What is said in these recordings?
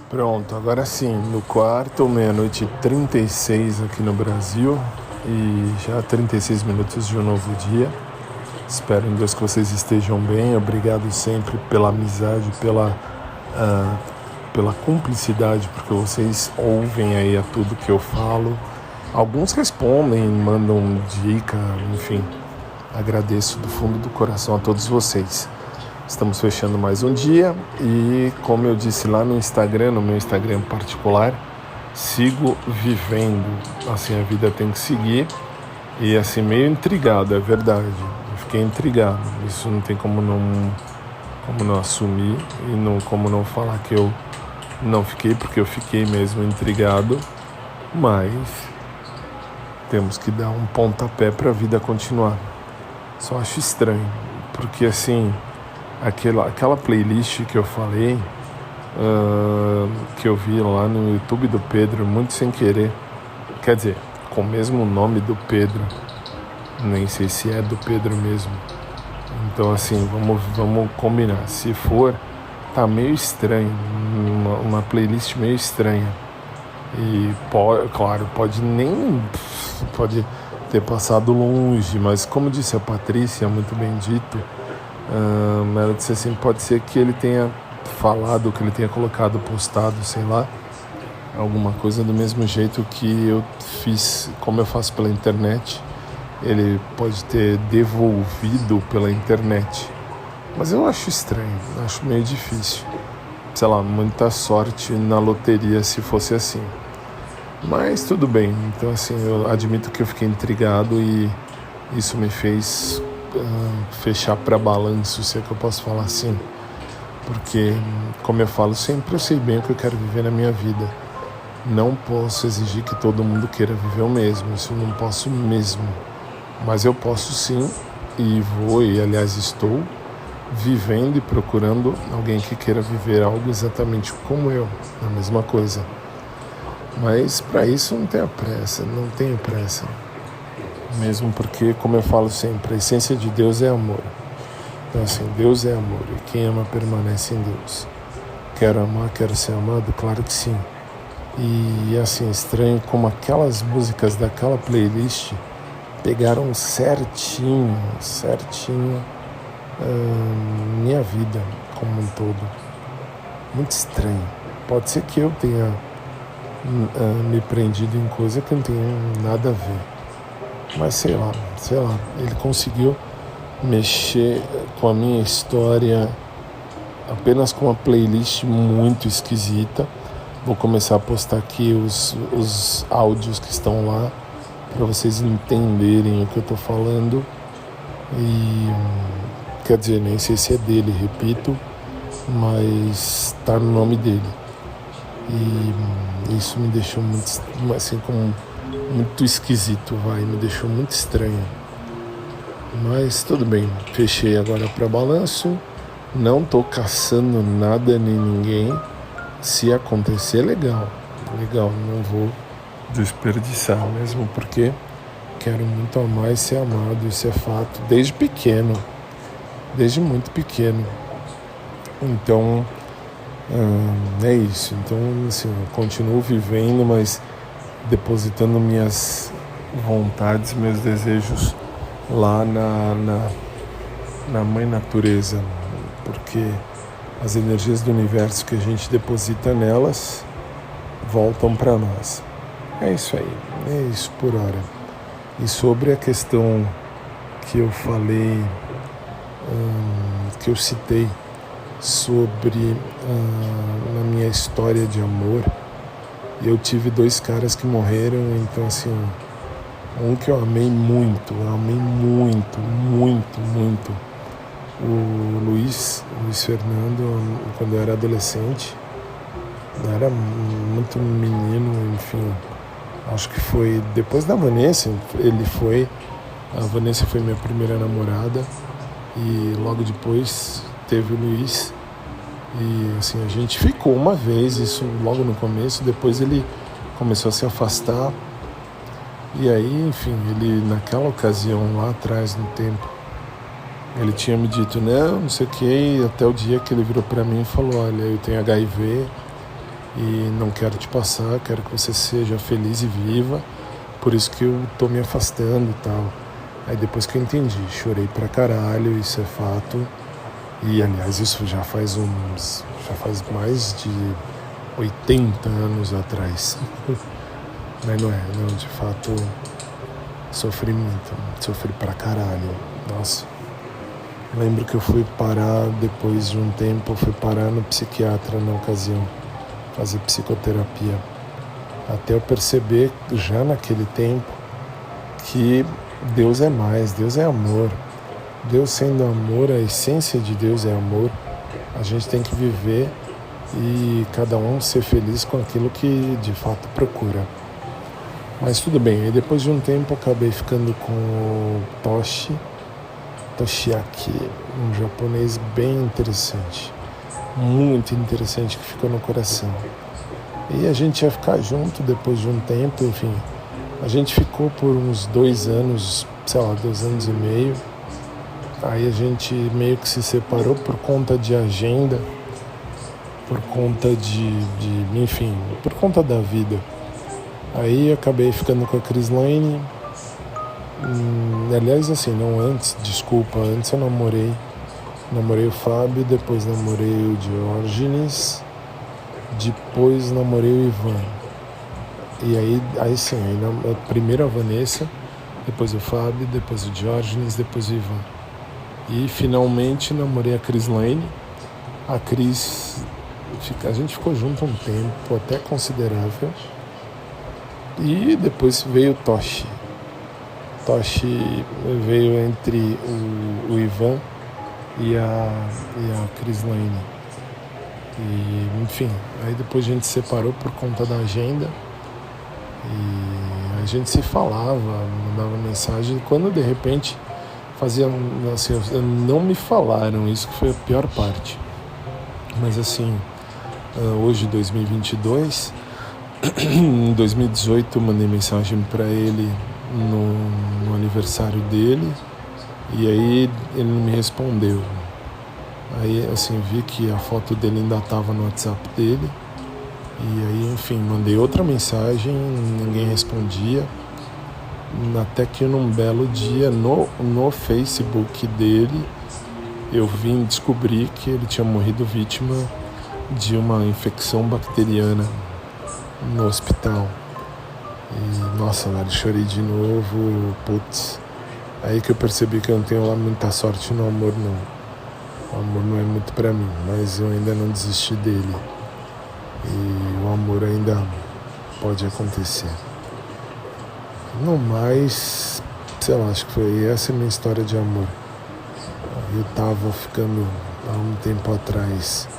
Pronto, agora sim, no quarto, meia-noite e 36 aqui no Brasil e já 36 minutos de um novo dia. Espero em Deus que vocês estejam bem. Obrigado sempre pela amizade, pela cumplicidade, porque vocês ouvem aí a tudo que eu falo. Alguns respondem, mandam dica, enfim. Agradeço do fundo do coração a todos vocês. Estamos fechando mais um dia e, como eu disse lá no Instagram, no meu Instagram particular, sigo vivendo. Assim, a vida tem que seguir e, assim, meio intrigado, é verdade. Eu fiquei intrigado. Isso não tem como não assumir e como não falar que eu não fiquei, porque eu fiquei mesmo intrigado. Mas temos que dar um pontapé para a vida continuar. Só acho estranho, porque, assim, aquela playlist que eu falei, que eu vi lá no YouTube do Pedro, muito sem querer, quer dizer, com o mesmo nome do Pedro, nem sei se é do Pedro mesmo. Então, assim, vamos combinar. Se for, tá meio estranho, uma playlist meio estranha. E, claro, pode ter passado longe, mas como disse a Patrícia, muito bem dito, ela disse assim, pode ser que ele tenha falado, que ele tenha colocado, postado, sei lá, alguma coisa do mesmo jeito que eu fiz, como eu faço pela internet, ele pode ter devolvido pela internet. Mas eu acho estranho, acho meio difícil. Sei lá, muita sorte na loteria se fosse assim. Mas tudo bem, então, assim, eu admito que eu fiquei intrigado e isso me fez fechar para balanço, se é que eu posso falar assim, porque, como eu falo sempre, eu sei bem o que eu quero viver na minha vida. Não posso exigir que todo mundo queira viver o mesmo, isso eu não posso mesmo, mas eu posso sim, e vou, e aliás estou vivendo e procurando alguém que queira viver algo exatamente como eu, a mesma coisa. Mas para isso não tenho pressa. Mesmo porque, como eu falo sempre, a essência de Deus é amor. Então, assim, Deus é amor e quem ama permanece em Deus. Quero amar, quero ser amado? Claro que sim. E, assim, estranho como aquelas músicas daquela playlist pegaram certinho minha vida como um todo. Muito estranho. Pode ser que eu tenha me prendido em coisa que não tem nada a ver. Mas sei lá, ele conseguiu mexer com a minha história apenas com uma playlist muito esquisita. Vou começar a postar aqui os áudios que estão lá para vocês entenderem o que eu tô falando. E quer dizer, nem sei se é dele, repito, mas tá no nome dele. E isso me deixou muito, assim, muito esquisito, me deixou muito estranho. Mas tudo bem, fechei agora para balanço, não tô caçando nada nem ninguém. Se acontecer, legal, não vou desperdiçar, mesmo porque quero muito amar e ser amado, isso é fato, desde muito pequeno. Então, é isso. Então, assim, eu continuo vivendo, mas depositando minhas vontades, meus desejos lá na Mãe Natureza, porque as energias do universo que a gente deposita nelas voltam para nós. É isso aí, é isso por hora. E sobre a questão que eu falei, que eu citei sobre na minha história de amor, eu tive 2 caras que morreram, então, assim, um que eu amei muito, o Luiz Fernando, quando eu era adolescente, eu era muito menino, enfim, acho que foi depois da Vanessa, a Vanessa foi minha primeira namorada, e logo depois teve o Luiz, e, assim, a gente ficou uma vez, isso logo no começo, depois ele começou a se afastar, e aí, enfim, ele naquela ocasião lá atrás no tempo, ele tinha me dito, não sei o que, até o dia que ele virou pra mim e falou, olha, eu tenho HIV e não quero te passar, quero que você seja feliz e viva, por isso que eu tô me afastando e tal. Aí depois que eu entendi, chorei pra caralho, isso é fato. E aliás, isso já faz mais de 80 anos atrás. Mas não, de fato, sofri muito, sofri pra caralho. Nossa. Lembro que eu fui parar, depois de um tempo, eu fui parar no psiquiatra na ocasião, fazer psicoterapia. Até eu perceber, já naquele tempo, que Deus é mais, Deus é amor. Deus sendo amor, a essência de Deus é amor. A gente tem que viver e cada um ser feliz com aquilo que de fato procura. Mas tudo bem, aí depois de um tempo acabei ficando com o Toshiaki, um japonês bem interessante, muito interessante, que ficou no coração. E a gente ia ficar junto depois de um tempo, enfim. A gente ficou por uns 2 anos, 2 anos e meio. Aí a gente meio que se separou por conta de agenda, por conta enfim, por conta da vida. Aí acabei ficando com a Crislaine. Aliás, assim, não antes, desculpa, antes eu namorei o Fábio, depois namorei o Diógenes, depois namorei o Ivan. E aí sim, primeiro a Vanessa, depois o Fábio, depois o Diógenes, depois o Ivan. E finalmente namorei a Crislaine. A Cris, a gente ficou junto um tempo até considerável. E depois veio o Toshi. Toshi veio entre o Ivan e a Crislaine. E, enfim, aí depois a gente se separou por conta da agenda. E a gente se falava, mandava mensagem. E quando de repente fazia assim, não me falaram, isso que foi a pior parte. Mas assim, hoje 2022, em 2018 eu mandei mensagem para ele no aniversário dele, e aí ele não me respondeu. Aí assim, vi que a foto dele ainda estava no WhatsApp dele, e aí enfim, mandei outra mensagem, ninguém respondia. Até que num belo dia no Facebook dele eu vim descobrir que ele tinha morrido vítima de uma infecção bacteriana no hospital. E nossa, velho, chorei de novo, putz. Aí que eu percebi que eu não tenho lá muita sorte no amor, não. O amor não é muito pra mim, mas eu ainda não desisti dele. E o amor ainda pode acontecer. No mais, sei lá, acho que foi essa a minha história de amor. Eu tava ficando há um tempo atrás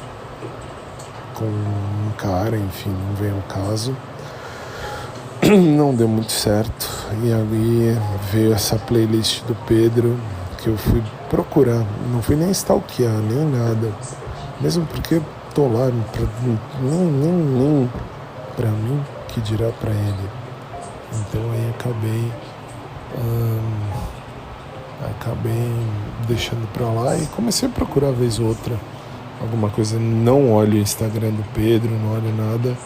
com um cara, enfim, não veio ao caso. Não deu muito certo. E aí veio essa playlist do Pedro que eu fui procurar. Não fui nem stalkear, nem nada. Mesmo porque tô lá, nem pra mim, que dirá pra ele. Então aí acabei deixando pra lá e comecei a procurar vez ou outra alguma coisa. Não olho o Instagram do Pedro, não olho nada,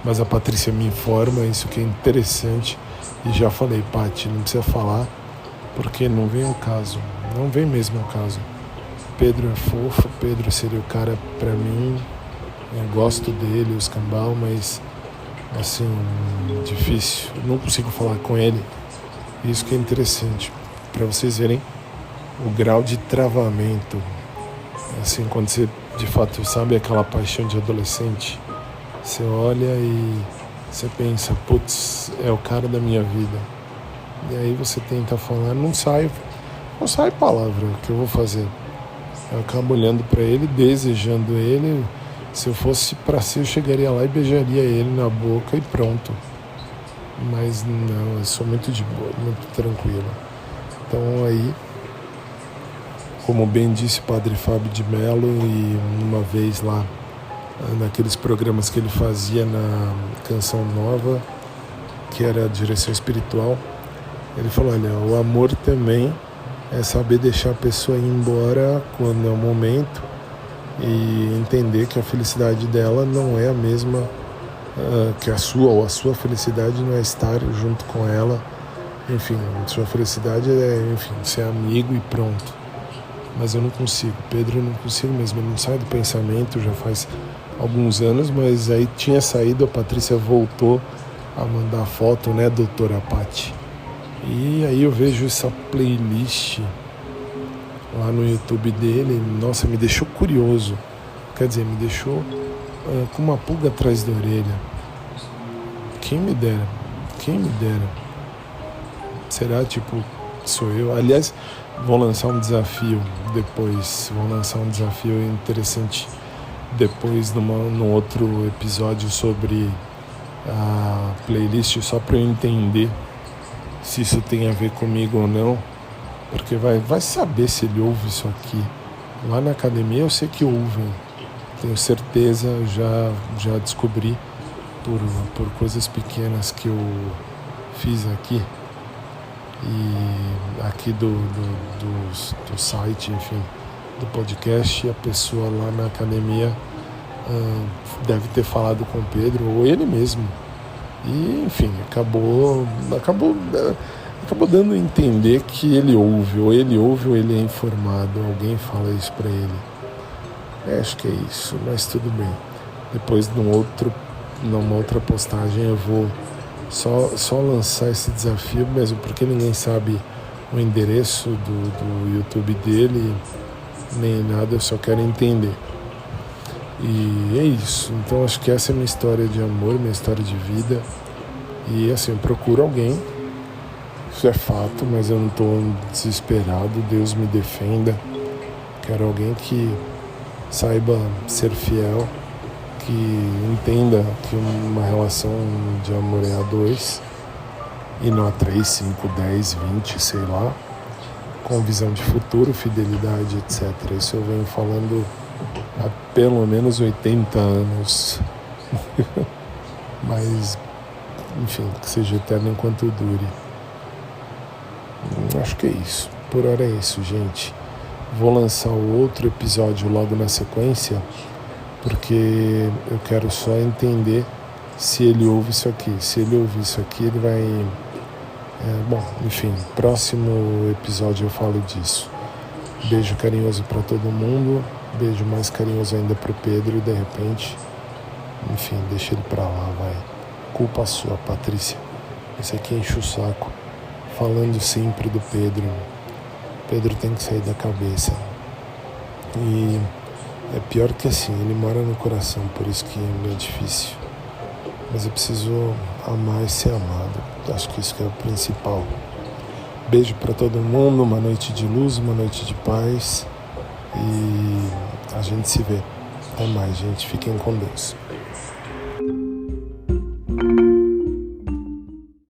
mas a Patrícia me informa, isso que é interessante. E já falei, Paty, não precisa falar, porque não vem ao caso, não vem mesmo ao caso. Pedro é fofo, Pedro seria o cara pra mim, eu gosto dele, o escambau, mas assim, difícil, não consigo falar com ele. Isso que é interessante, para vocês verem o grau de travamento, assim, quando você de fato sabe aquela paixão de adolescente, você olha e você pensa, putz, é o cara da minha vida. E aí você tenta falar, não sai palavra, o que eu vou fazer? Eu acabo olhando para ele, desejando ele. Se eu fosse pra si, eu chegaria lá e beijaria ele na boca e pronto. Mas não, eu sou muito de boa, muito tranquilo. Então aí, como bem disse o Padre Fábio de Mello, e uma vez lá, naqueles programas que ele fazia na Canção Nova, que era a direção espiritual, ele falou, olha, o amor também é saber deixar a pessoa ir embora quando é o momento, e entender que a felicidade dela não é a mesma que a sua felicidade não é estar junto com ela, enfim, sua felicidade é, enfim, ser amigo e pronto. Mas eu não consigo, Pedro, eu não consigo mesmo, ele não sai do pensamento já faz alguns anos, mas aí tinha saído, a Patrícia voltou a mandar foto, né, doutora Pati? E aí eu vejo essa playlist lá no YouTube dele, nossa, me deixou curioso, quer dizer, me deixou com uma pulga atrás da orelha. Quem me dera, quem me dera. Será, tipo, sou eu? Aliás, vou lançar um desafio depois, interessante depois num outro episódio sobre a playlist, só para eu entender se isso tem a ver comigo ou não, porque vai saber se ele ouve isso aqui. Lá na academia eu sei que ouvem, tenho certeza, já descobri por coisas pequenas que eu fiz aqui e aqui do site, enfim, do podcast, a pessoa lá na academia deve ter falado com o Pedro, ou ele mesmo, e enfim, acabou dando a entender que ele ouve ou ele é informado, alguém fala isso pra ele. Acho que é isso, mas tudo bem. Depois numa outra postagem eu vou só lançar esse desafio mesmo, porque ninguém sabe o endereço do YouTube dele, nem nada, eu só quero entender. E é isso, então acho que essa é a minha história de amor, minha história de vida. E assim, eu procuro alguém, isso é fato, mas eu não estou desesperado, Deus me defenda. Quero alguém que saiba ser fiel, que entenda que uma relação de amor é a 2 e não a 3, 5, 10, 20, sei lá, com visão de futuro, fidelidade, etc. Isso eu venho falando há pelo menos 80 anos. Mas, enfim, que seja eterno enquanto dure. Acho que é isso. Por hora é isso, gente. Vou lançar o outro episódio logo na sequência, porque eu quero só entender se ele ouve isso aqui. Se ele ouvir isso aqui, ele vai... bom, enfim, próximo episódio eu falo disso. Beijo carinhoso para todo mundo. Beijo mais carinhoso ainda pro Pedro. E de repente, enfim, deixa ele pra lá, vai. Culpa sua, Patrícia. Esse aqui enche o saco. Falando sempre do Pedro. Pedro tem que sair da cabeça. E é pior que assim, ele mora no coração, por isso que é difícil. Mas eu preciso amar e ser amado. Acho que isso que é o principal. Beijo pra todo mundo, uma noite de luz, uma noite de paz. E a gente se vê. Até mais, gente. Fiquem com Deus.